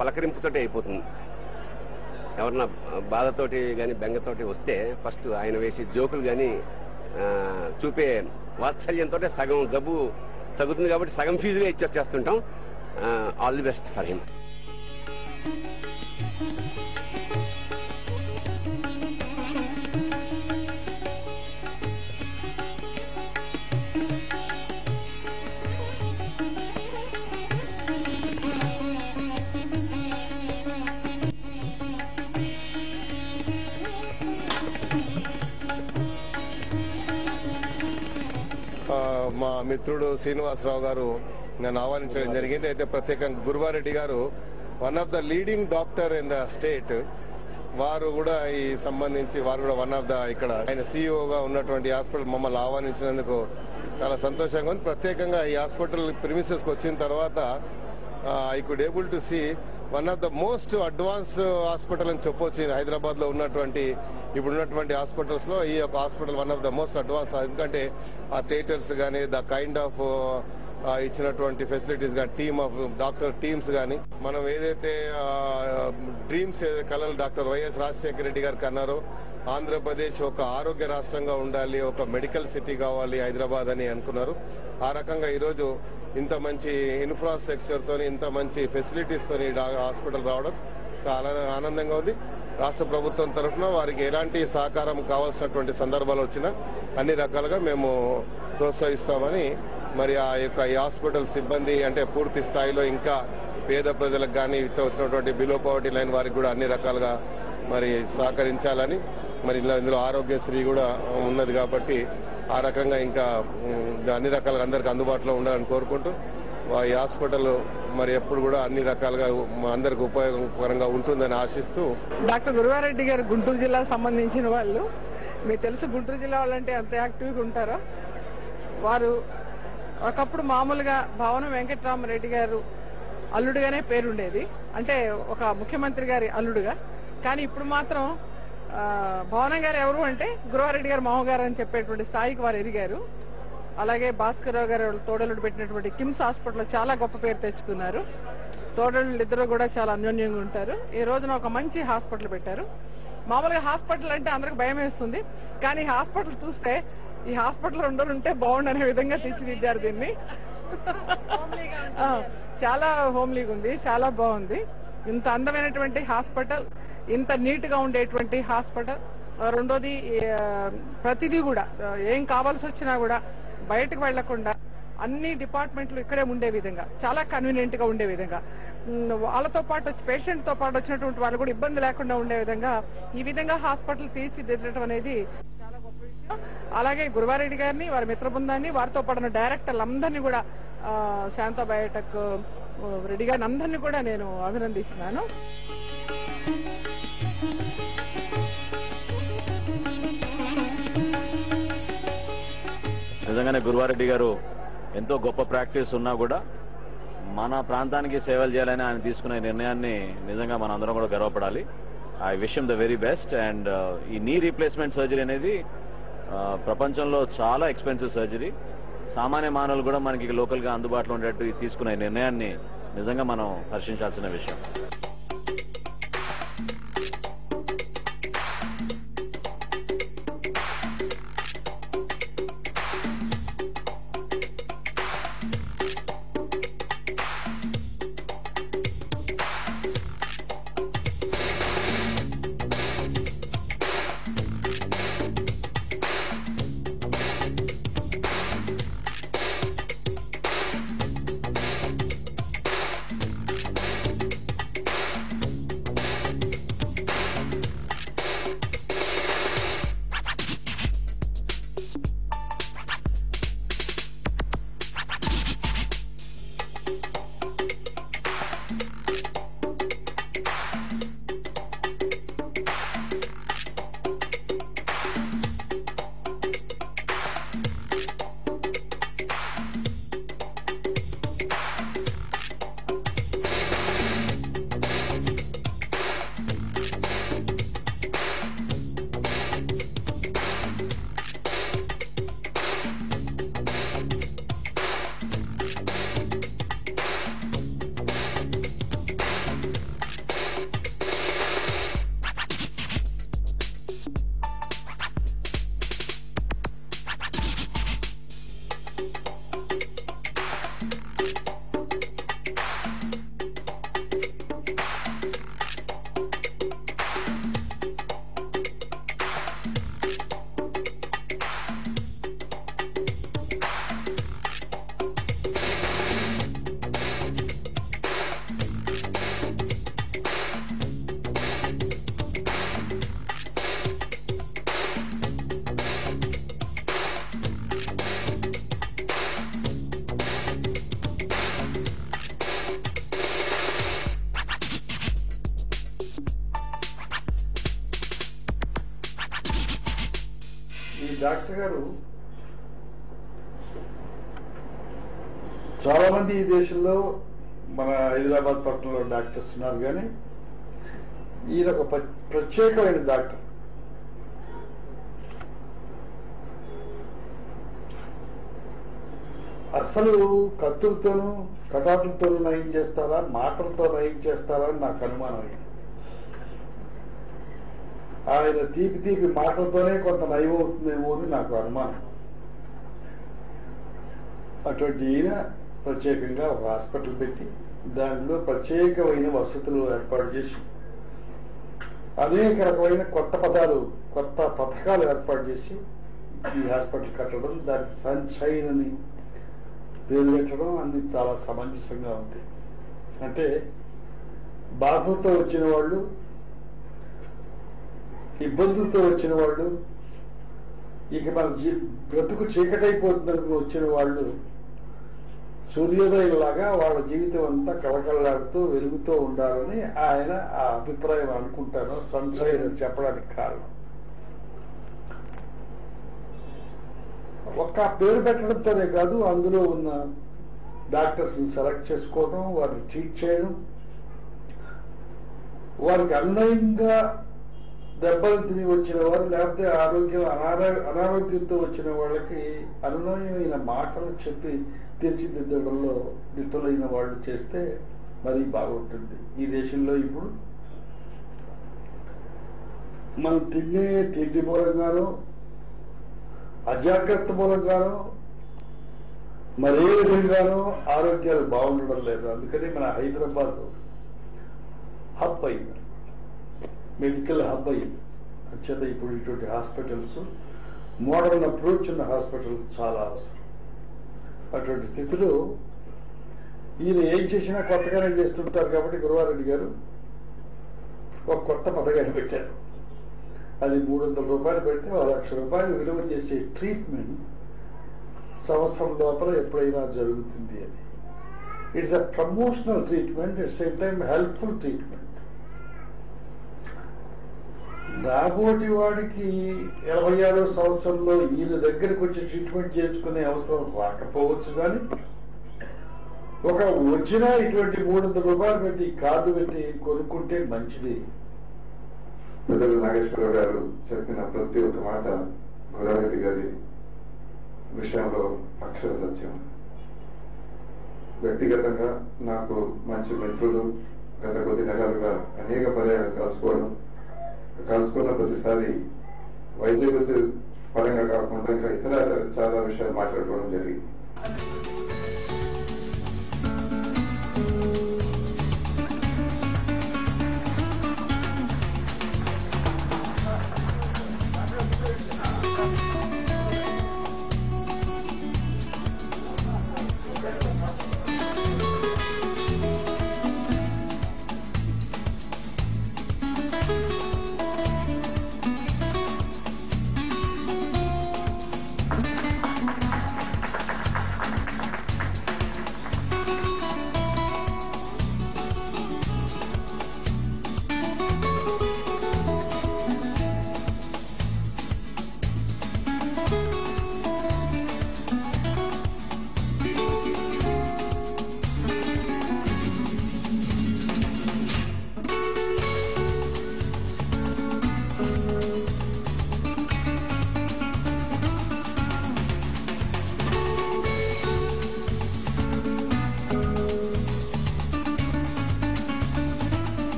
పలకరింపుతోటే అయిపోతుంది. ఎవరన్నా బాధతోటి కానీ బెంగతోటి వస్తే ఫస్ట్ ఆయన వేసే జోకులు కానీ చూపే వాత్సల్యంతో సగం జబ్బు తగ్గుతుంది. కాబట్టి సగం ఫీజుగా ఇచ్చేస్తుంటాం. All the best for him. మా మిత్రుడు శ్రీనివాసరావు గారు నన్ను ఆహ్వానించడం జరిగింది. అయితే ప్రత్యేకంగా గురువారెడ్డి గారు one of the leading doctor in the state, వారు కూడా ఈ సంబంధించి వారు కూడా వన్ ఆఫ్ ద ఇక్కడ ఆయన సిఇఓగా ఉన్నటువంటి హాస్పిటల్ మమ్మల్ని ఆహ్వానించినందుకు చాలా సంతోషంగా ఉంది. ప్రత్యేకంగా ఈ హాస్పిటల్ ప్రిమిసెస్కి వచ్చిన తర్వాత I could able to see one of the most advance hospital అని చెప్పొచ్చు. హైదరాబాద్ లో ఉన్నటువంటి ఇప్పుడున్నటువంటి హాస్పిటల్స్ లో ఈ యొక్క hospital one of the most advance. ఎందుకంటే ఆ థియేటర్స్ కానీ ద కైండ్ ఆఫ్ ఇచ్చినటువంటి ఫెసిలిటీస్ కానీ టీమ్ ఆఫ్ డాక్టర్ టీమ్స్ కానీ మనం ఏదైతే డ్రీమ్స్ కలలు డాక్టర్ వైఎస్ రాజశేఖర రెడ్డి గారికి అన్నారో ఆంధ్రప్రదేశ్ ఒక ఆరోగ్య రాష్ట్రంగా ఉండాలి, ఒక మెడికల్ సిటీ కావాలి హైదరాబాద్ అని అనుకున్నారు. ఆ రకంగా ఈరోజు ఇంత మంచి ఇన్ఫ్రాస్ట్రక్చర్ తోని ఇంత మంచి ఫెసిలిటీస్ తోని హాస్పిటల్ రావడం చాలా ఆనందంగా ఉంది. రాష్ట్ర ప్రభుత్వం తరఫున వారికి ఎలాంటి సహకారం కావాల్సినటువంటి సందర్భాలు వచ్చినా అన్ని రకాలుగా మేము ప్రోత్సహిస్తామని మరి ఆ యొక్క ఈ హాస్పిటల్ సిబ్బంది అంటే పూర్తి స్థాయిలో ఇంకా పేద ప్రజలకు కానీ వచ్చినటువంటి బిలో పవర్టీ లైన్ వారికి కూడా అన్ని రకాలుగా మరి సహకరించాలని, మరి ఇందులో ఆరోగ్యశ్రీ కూడా ఉన్నది కాబట్టి ఆ రకంగా ఇంకా అన్ని రకాలుగా అందరికి అందుబాటులో ఉండాలని కోరుకుంటూ ఈ హాస్పిటల్ మరి ఎప్పుడు కూడా అన్ని రకాలుగా అందరికి ఉపయోగకరంగా ఉంటుందని ఆశిస్తూ. డాక్టర్ గురువారెడ్డి గారు గుంటూరు జిల్లాకు సంబంధించిన వాళ్ళు, మీకు తెలుసు గుంటూరు జిల్లా వాళ్ళంటే ఎంత యాక్టివ్గా ఉంటారో. వారు ఒకప్పుడు మామూలుగా భవనం వెంకటరామరెడ్డి గారు అల్లుడుగానే పేరుండేది, అంటే ఒక ముఖ్యమంత్రి గారి అల్లుడుగా. కానీ ఇప్పుడు మాత్రం భవనం గారు ఎవరు అంటే గురువారెడ్డి గారు మామగారు అని చెప్పేటువంటి స్థాయికి వారు ఎదిగారు. అలాగే భాస్కర్రావు గారు తోడలుడు పెట్టినటువంటి కిమ్స్ హాస్పిటల్లో చాలా గొప్ప పేరు తెచ్చుకున్నారు. తోడళ్ళు ఇద్దరు కూడా చాలా అన్యోన్యంగా ఉంటారు. ఈ రోజున ఒక మంచి హాస్పిటల్ పెట్టారు. మామూలుగా హాస్పిటల్ అంటే అందరికి భయం వేస్తుంది, కానీ హాస్పిటల్ చూస్తే ఈ హాస్పిటల్ ఉంటే బాగుండనే విధంగా తీర్చిదిద్దారు దీన్ని. చాలా హోమ్లీగా ఉంది, చాలా బాగుంది. ఇంత అందమైనటువంటి హాస్పిటల్, ఇంత నీట్ గా ఉండేటువంటి హాస్పిటల్. రెండోది ప్రతిదీ కూడా ఏం కావాల్సి వచ్చినా కూడా బయటకు వెళ్లకుండా అన్ని డిపార్ట్మెంట్లు ఇక్కడే ఉండే విధంగా, చాలా కన్వీనియంట్ గా ఉండే విధంగా, వాళ్ళతో పాటు పేషెంట్ తో పాటు వచ్చినటువంటి వాళ్ళు కూడా ఇబ్బంది లేకుండా ఉండే విధంగా ఈ విధంగా హాస్పిటల్ తీర్చిదిద్దడం అనేది చాలా గొప్ప విషయం. అలాగే గురువారెడ్డి గారిని, వారి మిత్ర బృందాన్ని, వారితో పడిన డైరెక్టర్లు అందరినీ కూడా, శాంతా బయోటెక్ రెడ్డి గారిని అందరినీ కూడా నేను అభినందిస్తున్నాను. నిజంగానే గురువారెడ్డి గారు ఎంతో గొప్ప ప్రాక్టీస్ ఉన్నా కూడా మన ప్రాంతానికి సేవలు చేయాలని ఆయన తీసుకునే నిర్ణయాన్ని నిజంగా మన అందరం కూడా గర్వపడాలి. I wish him the very best. And ఈ నీ రీప్లేస్మెంట్ సర్జరీ అనేది ప్రపంచంలో చాలా ఎక్స్పెన్సివ్ సర్జరీ. సామాన్య మానవులు కూడా మనకి లోకల్ గా అందుబాటులో ఉండేట్టు తీసుకునే నిర్ణయాన్ని నిజంగా మనం హర్షించాల్సిన విషయం. డాక్టర్ గారు చాలా మంది ఈ దేశంలో మన హైదరాబాద్ పట్టణంలో డాక్టర్స్ ఉన్నారు, కానీ ఈయన ఒక ప్రత్యేకమైన డాక్టర్. అసలు కత్తులతోనూ కటాకులతోనూ నయం చేస్తారా, మాటలతో నయం చేస్తారా అని నాకు అనుమానం. ఆయన తీపి తీపి మాటలతోనే కొంత నయం అవుతుందేమో అని నాకు అనుమానం. అటువంటి ఈయన ప్రత్యేకంగా ఒక హాస్పిటల్ పెట్టి దానిలో ప్రత్యేకమైన వసతులు ఏర్పాటు చేసి అనేక రకమైన కొత్త పథకాలు ఏర్పాటు చేసి ఈ హాస్పిటల్ కట్టడం, దానికి సన్షైన్ అని పేరు పెట్టడం అన్ని చాలా సమంజసంగా ఉంది. అంటే బాధలతో వచ్చిన వాళ్ళు, ఇబ్బందులతో వచ్చిన వాళ్ళు, ఇక మన బ్రతుకు చీకటైపోతుందనుకుని వచ్చిన వాళ్ళు సూర్యోదయంలాగా వాళ్ళ జీవితం అంతా కళకళలాడుతూ వెలుగుతూ ఉండాలని ఆయన ఆ అభిప్రాయం అనుకుంటాను. సన్షైన్ అని చెప్పడానికి కారణం ఒక్క పేరు పెట్టడంతోనే కాదు, అందులో ఉన్న డాక్టర్స్ ని సెలెక్ట్ చేసుకోవడం, వారిని ట్రీట్ చేయడం, వారికి అన్వయంగా దెబ్బలు తిని వచ్చిన వారు, లేకపోతే అనారోగ్యంతో వచ్చిన వాళ్ళకి అనునయమైన మాటలు చెప్పి తీర్చిదిద్దడంలో నిపుణులైన వాళ్ళు చేస్తే మరీ బాగుంటుంది. ఈ దేశంలో ఇప్పుడు మనం తినే తిండి మూలంగానో, అజాగ్రత్త మూలంగానో, మరే విధంగానో ఆరోగ్యాలు బాగుండడం లేదు. అందుకని మన హైదరాబాద్ హబ్ అయింది, మెడికల్ హబ్ అయింది. అంచేత ఇప్పుడు ఇటువంటి హాస్పిటల్స్, మోడర్న్ అప్రోచ్ ఉన్న హాస్పిటల్ చాలా అవసరం. అటువంటి స్థితిలో ఈయన ఏం చేసినా కొత్తగానే చేస్తుంటారు కాబట్టి గురువారెడ్డి గారు ఒక కొత్త పథకాన్ని పెట్టారు. అది 300 రూపాయలు పెడితే 1,00,000 రూపాయలు విలువ చేసే ట్రీట్మెంట్ సంవత్సరం లోపల ఎప్పుడైనా జరుగుతుంది అని. It's a promotional treatment, it's a time helpful treatment. నాబోటి వాడికి 86వ సంవత్సరంలో ఈయన దగ్గరకు వచ్చి ట్రీట్మెంట్ చేసుకునే అవసరం రాకపోవచ్చు, కానీ ఒక వచ్చినా ఇటువంటి 300 రూపాయలు పెట్టి కార్డు పెట్టి కొనుక్కుంటే మంచిది. పెద్దలు నాగేశ్వరరావు గారు చెప్పిన ప్రతి ఒక్క మాట గురారెడ్డి గారి విషయంలో అక్షర సత్యం. వ్యక్తిగతంగా నాకు మంచి మిత్రులు, గత కొద్ది నెలలుగా అనేక పర్యాలు కలుసుకున్న ప్రతిసారి వైద్య వృత్తి పరంగా కాకుండా ఇంకా ఇతర చాలా విషయాలు మాట్లాడుకోవడం జరిగింది.